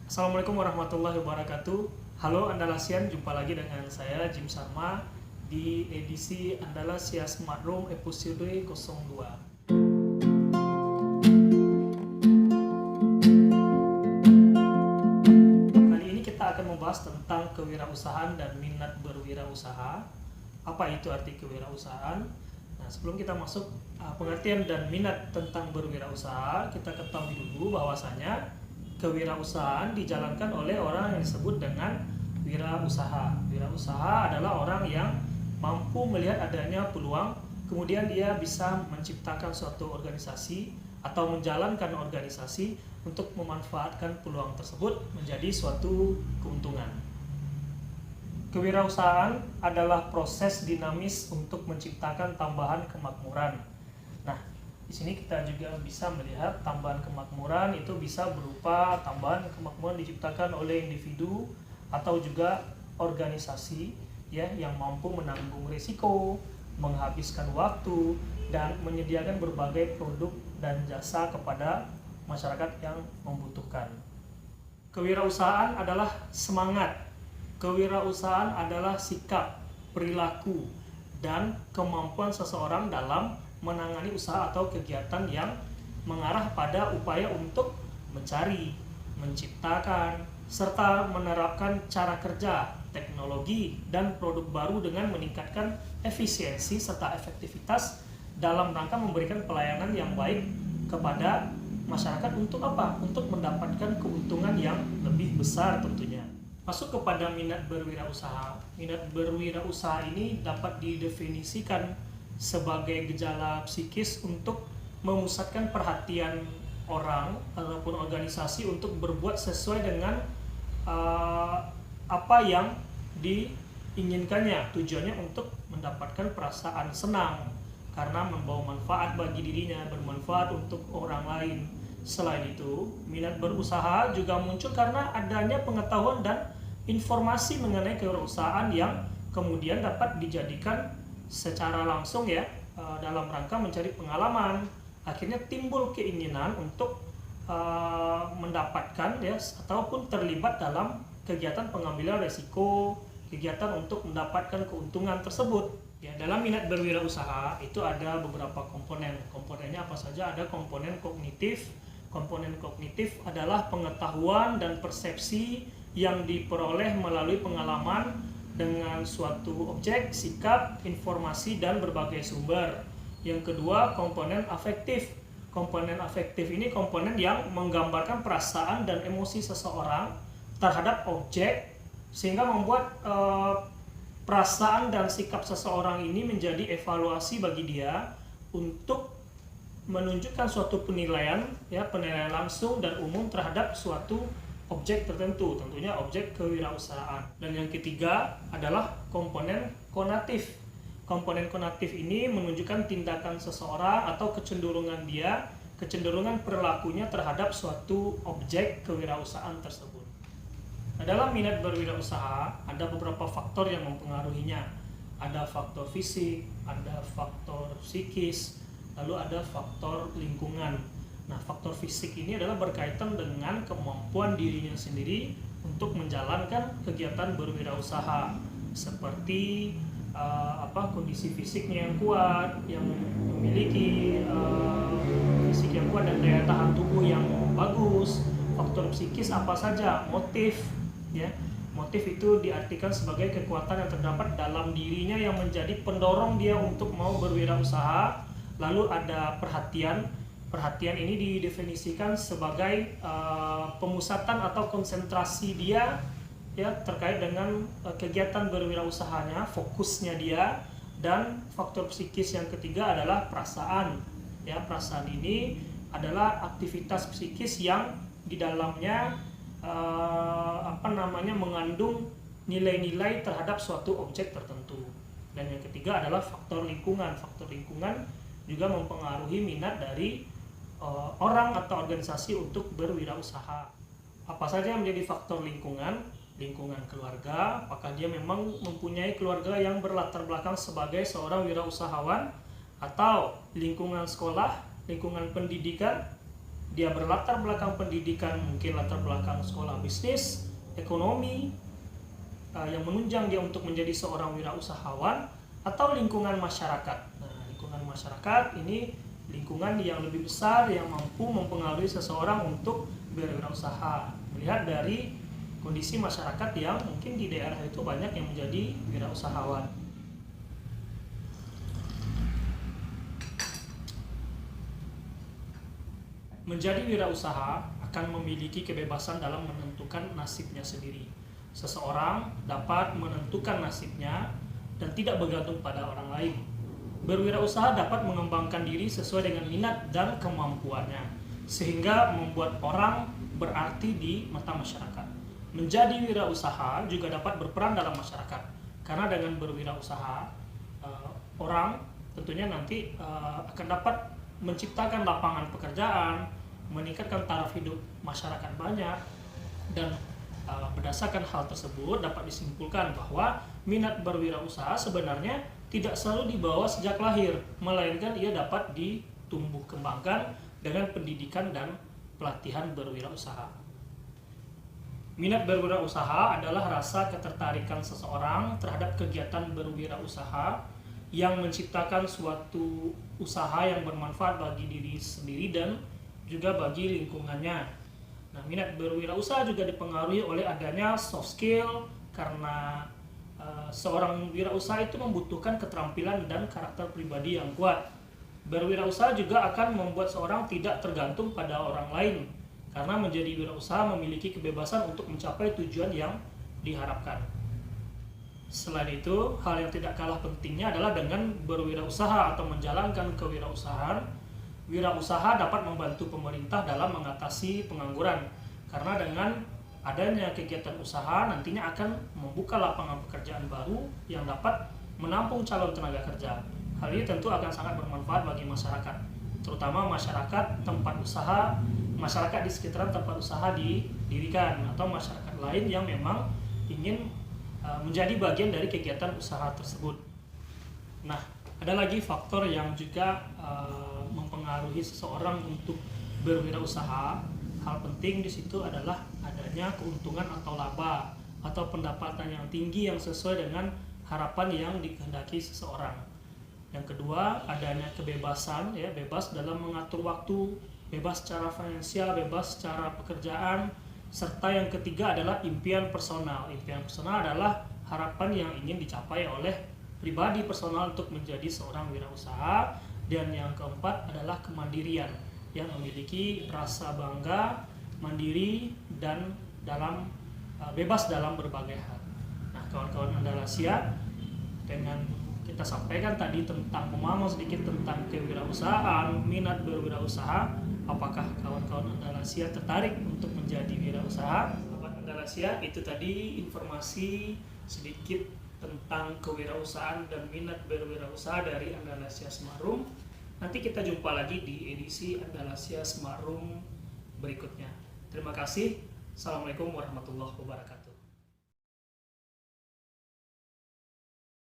Assalamualaikum warahmatullahi wabarakatuh. Halo Andalasian, jumpa lagi dengan saya Jim Sarma di edisi Andalasia Smart Room episode 02. Kali ini kita akan membahas tentang kewirausahaan dan minat berwirausaha. Apa itu arti kewirausahaan? Nah, sebelum kita masuk pengertian dan minat tentang berwirausaha, kita ketahui dulu bahwasanya kewirausahaan dijalankan oleh orang yang disebut dengan wirausaha. Wirausaha adalah orang yang mampu melihat adanya peluang, kemudian dia bisa menciptakan suatu organisasi atau menjalankan organisasi untuk memanfaatkan peluang tersebut menjadi suatu keuntungan. Kewirausahaan adalah proses dinamis untuk menciptakan tambahan kemakmuran. Nah, di sini kita juga bisa melihat tambahan kemakmuran itu bisa berupa tambahan kemakmuran diciptakan oleh individu atau juga organisasi ya yang mampu menanggung risiko, menghabiskan waktu dan menyediakan berbagai produk dan jasa kepada masyarakat yang membutuhkan. Kewirausahaan adalah semangat. Kewirausahaan adalah sikap, perilaku, dan kemampuan seseorang dalam menangani usaha atau kegiatan yang mengarah pada upaya untuk mencari, menciptakan, serta menerapkan cara kerja, teknologi, dan produk baru dengan meningkatkan efisiensi serta efektivitas dalam rangka memberikan pelayanan yang baik kepada masyarakat untuk apa? Untuk mendapatkan keuntungan yang lebih besar tentunya. Masuk kepada minat berwirausaha. Minat berwirausaha ini dapat didefinisikan sebagai gejala psikis untuk memusatkan perhatian orang ataupun organisasi untuk berbuat sesuai dengan apa yang diinginkannya. Tujuannya untuk mendapatkan perasaan senang karena membawa manfaat bagi dirinya, bermanfaat untuk orang lain. Selain itu, minat berusaha juga muncul karena adanya pengetahuan dan informasi mengenai kewirausahaan yang kemudian dapat dijadikan secara langsung ya dalam rangka mencari pengalaman. Akhirnya timbul keinginan untuk mendapatkan ya ataupun terlibat dalam kegiatan pengambilan resiko, kegiatan untuk mendapatkan keuntungan tersebut. Ya, dalam minat berwirausaha itu ada beberapa komponen. Komponennya apa saja? Ada komponen kognitif. Komponen kognitif adalah pengetahuan dan persepsi yang diperoleh melalui pengalaman dengan suatu objek, sikap, informasi, dan berbagai sumber. Yang kedua, komponen afektif. Komponen afektif ini komponen yang menggambarkan perasaan dan emosi seseorang terhadap objek sehingga membuat perasaan dan sikap seseorang ini menjadi evaluasi bagi dia untuk menunjukkan suatu penilaian ya, penilaian langsung dan umum terhadap suatu objek tertentu, tentunya objek kewirausahaan. Dan yang ketiga adalah komponen konatif. Komponen konatif ini menunjukkan tindakan seseorang atau kecenderungan dia, kecenderungan perilakunya terhadap suatu objek kewirausahaan tersebut. Nah, dalam minat berwirausaha ada beberapa faktor yang mempengaruhinya. Ada faktor fisik, ada faktor psikis, lalu ada faktor lingkungan. Nah, faktor fisik ini adalah berkaitan dengan kemampuan dirinya sendiri untuk menjalankan kegiatan berwirausaha, seperti kondisi fisiknya yang kuat, yang memiliki fisik yang kuat dan daya tahan tubuh yang bagus. Faktor psikis apa saja? Motif, ya. Motif itu diartikan sebagai kekuatan yang terdapat dalam dirinya yang menjadi pendorong dia untuk mau berwirausaha. Lalu ada perhatian. Perhatian ini didefinisikan sebagai pemusatan atau konsentrasi dia ya terkait dengan kegiatan berwirausahanya, fokusnya dia. Dan faktor psikis yang ketiga adalah perasaan. Ya, perasaan ini adalah aktivitas psikis yang di dalamnya mengandung nilai-nilai terhadap suatu objek tertentu. Dan yang ketiga adalah faktor lingkungan. Faktor lingkungan juga mempengaruhi minat dari orang atau organisasi untuk berwirausaha. Apa saja yang menjadi faktor lingkungan? Lingkungan keluarga, apakah dia memang mempunyai keluarga yang berlatar belakang sebagai seorang wirausahawan, atau lingkungan sekolah, lingkungan pendidikan, dia berlatar belakang pendidikan, mungkin latar belakang sekolah bisnis, ekonomi, yang menunjang dia untuk menjadi seorang wirausahawan, atau lingkungan masyarakat. Nah, lingkungan masyarakat ini lingkungan yang lebih besar yang mampu mempengaruhi seseorang untuk berwirausaha. Melihat dari kondisi masyarakat yang mungkin di daerah itu banyak yang menjadi wirausahawan. Menjadi wirausaha akan memiliki kebebasan dalam menentukan nasibnya sendiri. Seseorang dapat menentukan nasibnya dan tidak bergantung pada orang lain. Berwirausaha dapat mengembangkan diri sesuai dengan minat dan kemampuannya, sehingga membuat orang berarti di mata masyarakat. Menjadi wirausaha juga dapat berperan dalam masyarakat, karena dengan berwirausaha, orang tentunya nanti akan dapat menciptakan lapangan pekerjaan, meningkatkan taraf hidup masyarakat banyak, dan berdasarkan hal tersebut dapat disimpulkan bahwa minat berwirausaha sebenarnya tidak selalu dibawa sejak lahir, melainkan ia dapat ditumbuh kembangkan dengan pendidikan dan pelatihan berwirausaha. Minat berwirausaha adalah rasa ketertarikan seseorang terhadap kegiatan berwirausaha yang menciptakan suatu usaha yang bermanfaat bagi diri sendiri dan juga bagi lingkungannya. Nah, minat berwirausaha juga dipengaruhi oleh adanya soft skill, karena seorang wirausaha itu membutuhkan keterampilan dan karakter pribadi yang kuat. Berwirausaha juga akan membuat seorang tidak tergantung pada orang lain, karena menjadi wirausaha memiliki kebebasan untuk mencapai tujuan yang diharapkan. Selain itu, hal yang tidak kalah pentingnya adalah dengan berwirausaha atau menjalankan kewirausahaan, wirausaha dapat membantu pemerintah dalam mengatasi pengangguran, karena dengan adanya kegiatan usaha nantinya akan membuka lapangan pekerjaan baru yang dapat menampung calon tenaga kerja. Hal ini tentu akan sangat bermanfaat bagi masyarakat, terutama masyarakat tempat usaha, masyarakat di sekitaran tempat usaha didirikan, atau masyarakat lain yang memang ingin menjadi bagian dari kegiatan usaha tersebut. Nah, ada lagi faktor yang juga mempengaruhi seseorang untuk berwirausaha. Hal penting di situ adalah adanya keuntungan atau laba atau pendapatan yang tinggi yang sesuai dengan harapan yang dikehendaki seseorang. Yang kedua, adanya kebebasan, ya, bebas dalam mengatur waktu, bebas secara finansial, bebas secara pekerjaan. Serta yang ketiga adalah impian personal. Impian personal adalah harapan yang ingin dicapai oleh pribadi personal untuk menjadi seorang wirausaha. Dan yang keempat adalah kemandirian, yang memiliki rasa bangga, mandiri, dan bebas dalam berbagai hal. Nah, kawan-kawan Andalasia, dengan kita sampaikan tadi tentang pemahaman sedikit tentang kewirausahaan, minat berwirausaha, apakah kawan-kawan Andalasia tertarik untuk menjadi wirausaha? Sahabat Andalasia, itu tadi informasi sedikit tentang kewirausahaan dan minat berwirausaha dari Andalasia Semarang. Nanti kita jumpa lagi di edisi Andalasia Semarang berikutnya. Terima kasih. Assalamualaikum warahmatullahi wabarakatuh.